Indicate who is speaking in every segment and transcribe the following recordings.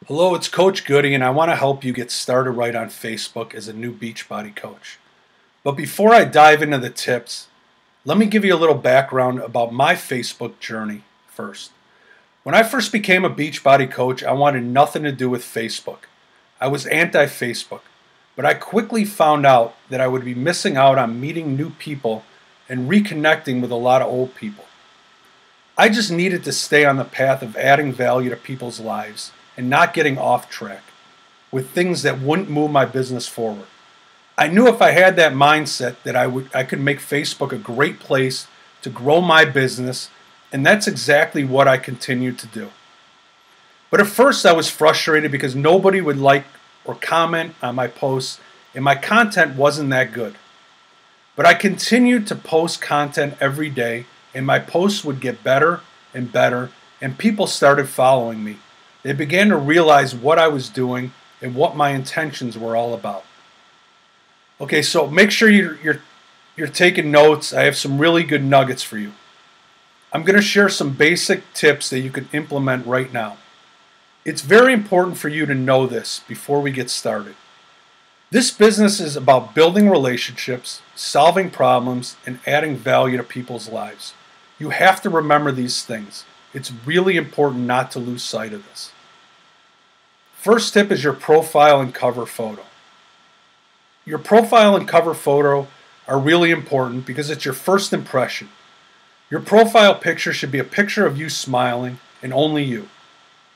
Speaker 1: Hello, it's Coach Goody, and I want to help you get started right on Facebook as a new Beachbody coach. But before I dive into the tips, let me give you a little background about my Facebook journey first. When I first became a Beachbody coach, I wanted nothing to do with Facebook. I was anti-Facebook, but I quickly found out that I would be missing out on meeting new people and reconnecting with a lot of old people. I just needed to stay on the path of adding value to people's lives and not getting off track with things that wouldn't move my business forward. I knew if I had that mindset that I could make Facebook a great place to grow my business, and that's exactly what I continued to do. But at first I was frustrated because nobody would like or comment on my posts and my content wasn't that good. But I continued to post content every day and my posts would get better and better and people started following me. They began to realize what I was doing and what my intentions were all about. Okay, so make sure you're taking notes. I have some really good nuggets for you. I'm going to share some basic tips that you can implement right now. It's very important for you to know this before we get started. This business is about building relationships, solving problems, and adding value to people's lives. You have to remember these things. It's really important not to lose sight of this. First tip is your profile and cover photo. Your profile and cover photo are really important because it's your first impression. Your profile picture should be a picture of you smiling and only you.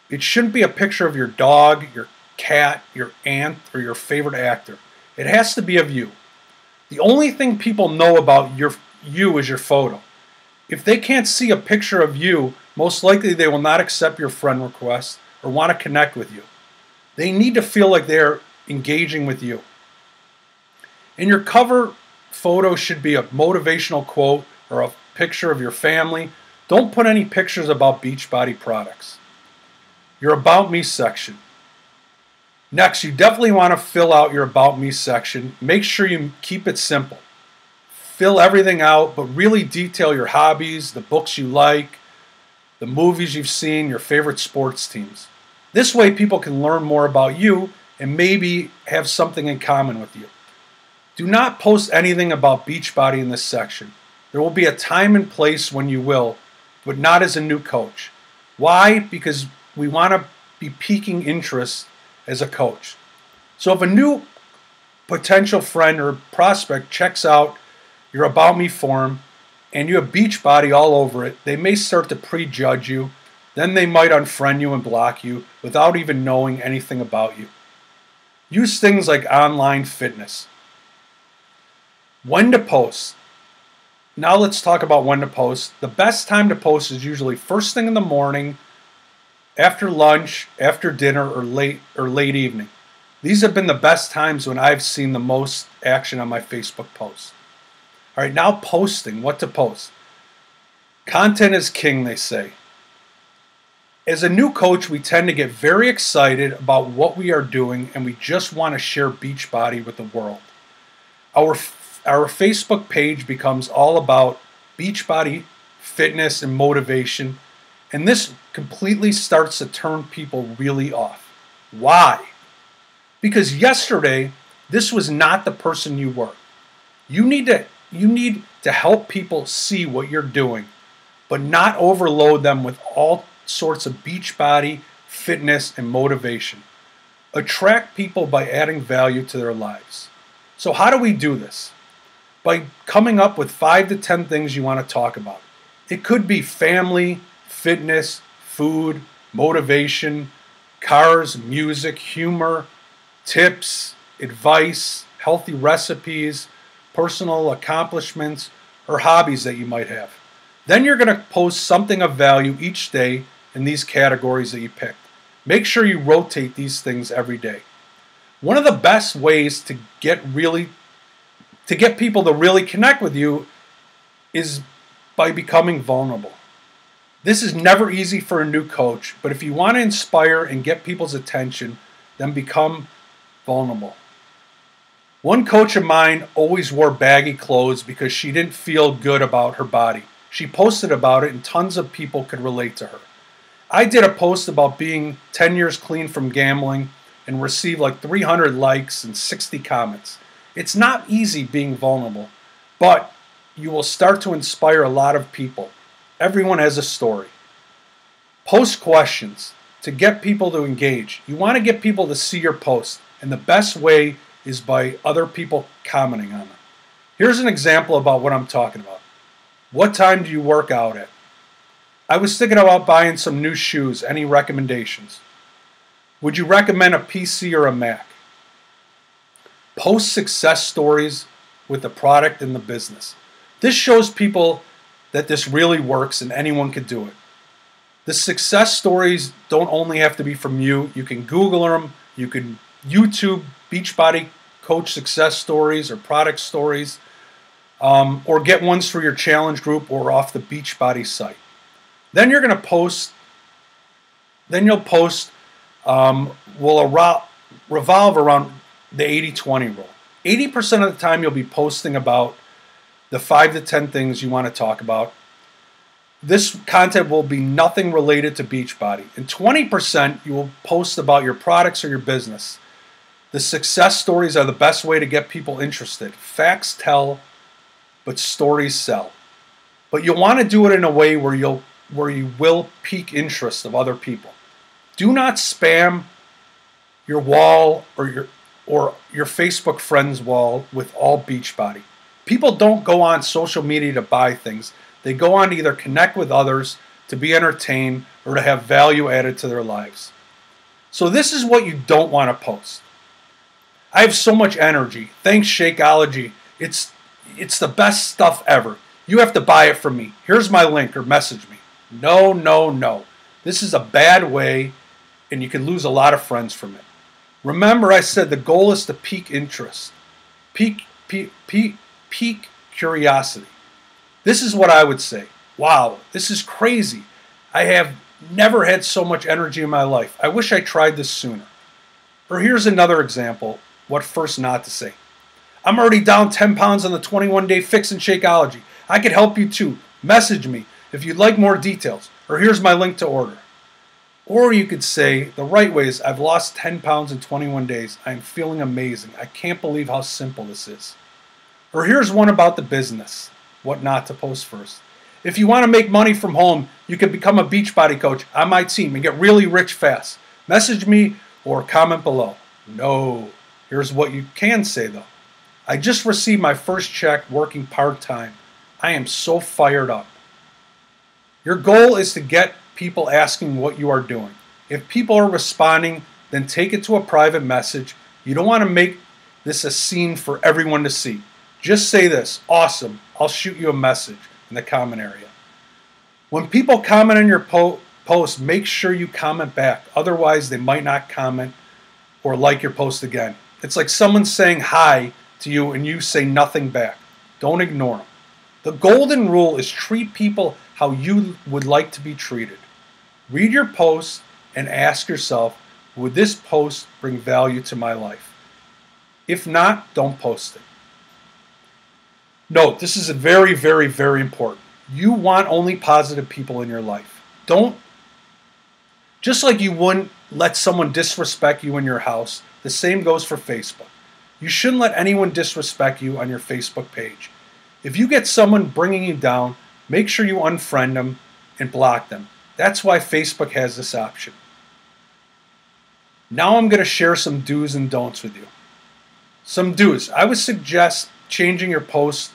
Speaker 1: It shouldn't be a picture of your dog, your cat, your aunt, or your favorite actor. It has to be of you. The only thing people know about you is your photo. If they can't see a picture of you, most likely they will not accept your friend request or want to connect with you. They need to feel like they're engaging with you. And your cover photo should be a motivational quote or a picture of your family. Don't put any pictures about Beachbody products. Your About Me section. Next, you definitely want to fill out your About Me section. Make sure you keep it simple. Fill everything out, but really detail your hobbies, the books you like, the movies you've seen, your favorite sports teams. This way people can learn more about you and maybe have something in common with you. Do not post anything about Beachbody in this section. There will be a time and place when you will, but not as a new coach. Why? Because we want to be piquing interest as a coach. So if a new potential friend or prospect checks out your About Me form and you have Beachbody all over it, they may start to prejudge you. Then they might unfriend you and block you without even knowing anything about you. Use things like online fitness. When to post. Now let's talk about when to post. The best time to post is usually first thing in the morning, after lunch, after dinner, or late evening. These have been the best times when I've seen the most action on my Facebook posts. All right, now posting. What to post? Content is king, they say. As a new coach, we tend to get very excited about what we are doing and we just want to share Beachbody with the world. Our Facebook page becomes all about Beachbody, fitness, and motivation, and this completely starts to turn people really off. Why? Because yesterday, this was not the person you were. You need to help people see what you're doing, but not overload them with all sorts of Beachbody, fitness, and motivation. Attract people by adding value to their lives. So how do we do this? By coming up with 5 to 10 things you want to talk about. It could be family, fitness, food, motivation, cars, music, humor, tips, advice, healthy recipes, personal accomplishments, or hobbies that you might have. Then you're going to post something of value each day in these categories that you picked. Make sure you rotate these things every day. One of the best ways to get people to really connect with you is by becoming vulnerable. This is never easy for a new coach, but if you want to inspire and get people's attention, then become vulnerable. One coach of mine always wore baggy clothes because she didn't feel good about her body. She posted about it and tons of people could relate to her. I did a post about being 10 years clean from gambling and received like 300 likes and 60 comments. It's not easy being vulnerable, but you will start to inspire a lot of people. Everyone has a story. Post questions to get people to engage. You want to get people to see your post, and the best way is by other people commenting on them. Here's an example about what I'm talking about. What time do you work out at? I was thinking about buying some new shoes. Any recommendations? Would you recommend a PC or a Mac? Post success stories with the product and the business. This shows people that this really works and anyone could do it. The success stories don't only have to be from you. You can Google them. You can YouTube Beachbody coach success stories or product stories, or get ones for your challenge group or off the Beachbody site. Then you're going to post. Then you'll post will revolve around the 80-20 rule. 80% of the time you'll be posting about the 5 to 10 things you want to talk about. This content will be nothing related to Beachbody. And 20% you will post about your products or your business. The success stories are the best way to get people interested. Facts tell, but stories sell. But you'll want to do it in a way where you will pique interest of other people. Do not spam your wall or your Facebook friends wall with all Beachbody. People don't go on social media to buy things. They go on to either connect with others, to be entertained, or to have value added to their lives. So this is what you don't want to post. I have so much energy. Thanks, Shakeology. It's the best stuff ever. You have to buy it from me. Here's my link or message me. No, no, no. This is a bad way, and you can lose a lot of friends from it. Remember, I said the goal is to pique interest, pique curiosity. This is what I would say. Wow, this is crazy. I have never had so much energy in my life. I wish I tried this sooner. Or here's another example, what first not to say. I'm already down 10 pounds on the 21-day fix in Shakeology. I could help you too. Message me if you'd like more details. Or here's my link to order. Or you could say, the right way is, I've lost 10 pounds in 21 days. I'm feeling amazing. I can't believe how simple this is. Or here's one about the business. What not to post first. If you want to make money from home, you can become a Beachbody coach on my team and get really rich fast. Message me or comment below. No. Here's what you can say though. I just received my first check working part-time. I am so fired up. Your goal is to get people asking what you are doing. If people are responding, then take it to a private message. You don't want to make this a scene for everyone to see. Just say this, awesome, I'll shoot you a message in the comment area. When people comment on your post, make sure you comment back. Otherwise, they might not comment or like your post again. It's like someone saying hi to you and you say nothing back. Don't ignore them. The golden rule is treat people how you would like to be treated. Read your post and ask yourself, would this post bring value to my life? If not, don't post it. Note, this is very, very, very important. You want only positive people in your life. Just like you wouldn't let someone disrespect you in your house, the same goes for Facebook. You shouldn't let anyone disrespect you on your Facebook page. If you get someone bringing you down, make sure you unfriend them and block them. That's why Facebook has this option. Now I'm going to share some do's and don'ts with you. Some do's. I would suggest changing your post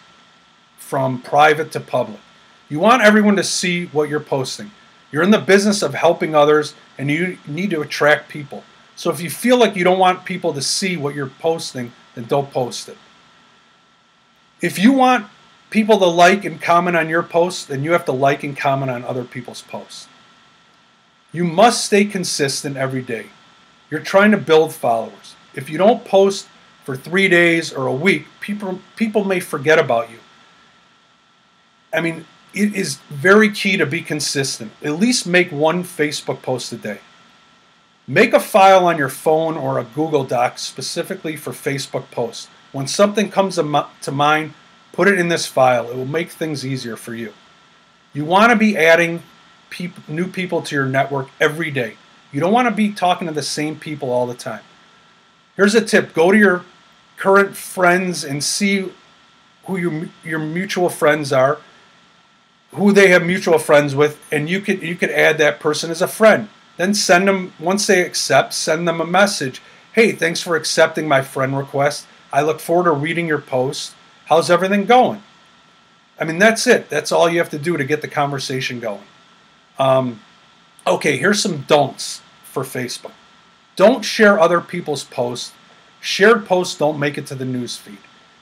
Speaker 1: from private to public. You want everyone to see what you're posting. You're in the business of helping others and you need to attract people. So if you feel like you don't want people to see what you're posting, then don't post it. If you want people to like and comment on your posts, then you have to like and comment on other people's posts. You must stay consistent every day. You're trying to build followers. If you don't post for 3 days or a week, people may forget about you. I mean, it is very key to be consistent. At least make one Facebook post a day. Make a file on your phone or a Google Doc specifically for Facebook posts. When something comes to mind, put it in this file. It will make things easier for you. You want to be adding new people to your network every day. You don't want to be talking to the same people all the time. Here's a tip. Go to your current friends and see who your mutual friends are, who they have mutual friends with, and you could add that person as a friend. Then send them, once they accept, send them a message. Hey, thanks for accepting my friend request. I look forward to reading your post. How's everything going? I mean, that's it. That's all you have to do to get the conversation going. Okay, here's some don'ts for Facebook. Don't share other people's posts. Shared posts don't make it to the news feed.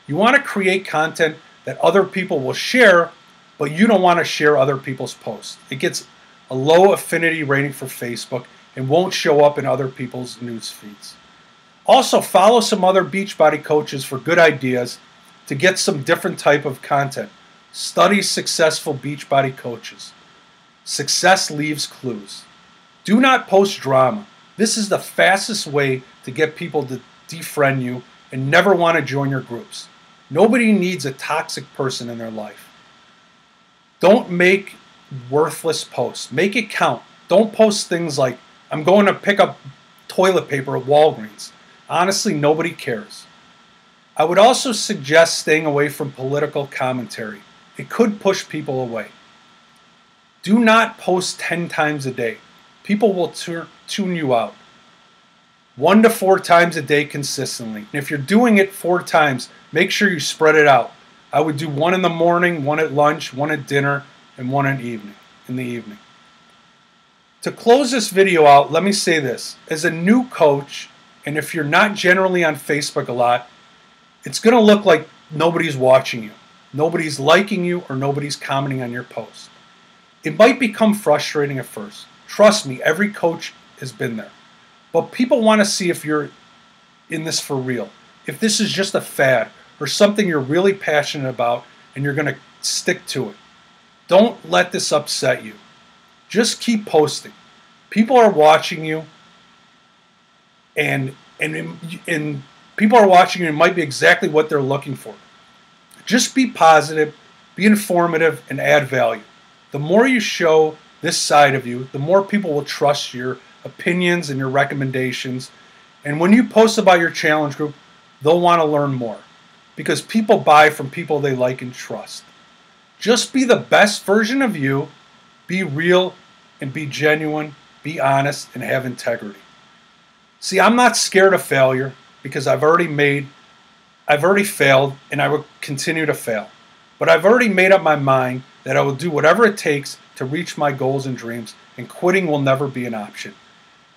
Speaker 1: You want to create content that other people will share, but you don't want to share other people's posts. It gets a low affinity rating for Facebook and won't show up in other people's news feeds. Also, follow some other Beachbody coaches for good ideas to get some different type of content. Study successful Beachbody coaches. Success leaves clues. Do not post drama. This is the fastest way to get people to defriend you and never want to join your groups. Nobody needs a toxic person in their life. Don't make worthless posts. Make it count. Don't post things like, I'm going to pick up toilet paper at Walgreens. Honestly, nobody cares. I would also suggest staying away from political commentary. It could push people away. Do not post 10 times a day. People will tune you out. 1 to 4 times a day consistently. And if you're doing it 4 times, make sure you spread it out. I would do 1 in the morning, 1 at lunch, 1 at dinner, and 1 in the evening. To close this video out, let me say this. As a new coach, and if you're not generally on Facebook a lot, it's going to look like nobody's watching you. Nobody's liking you or nobody's commenting on your post. It might become frustrating at first. Trust me, every coach has been there. But people want to see if you're in this for real. If this is just a fad or something you're really passionate about and you're going to stick to it. Don't let this upset you. Just keep posting. People are watching you, and people are watching you and it might be exactly what they're looking for. Just be positive, be informative, and add value. The more you show this side of you, the more people will trust your opinions and your recommendations. And when you post about your challenge group, they'll want to learn more because people buy from people they like and trust. Just be the best version of you, be real and be genuine, be honest, and have integrity. See, I'm not scared of failure because I've already failed and I will continue to fail. But I've already made up my mind that I will do whatever it takes to reach my goals and dreams, and quitting will never be an option.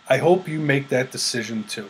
Speaker 1: I hope you make that decision too.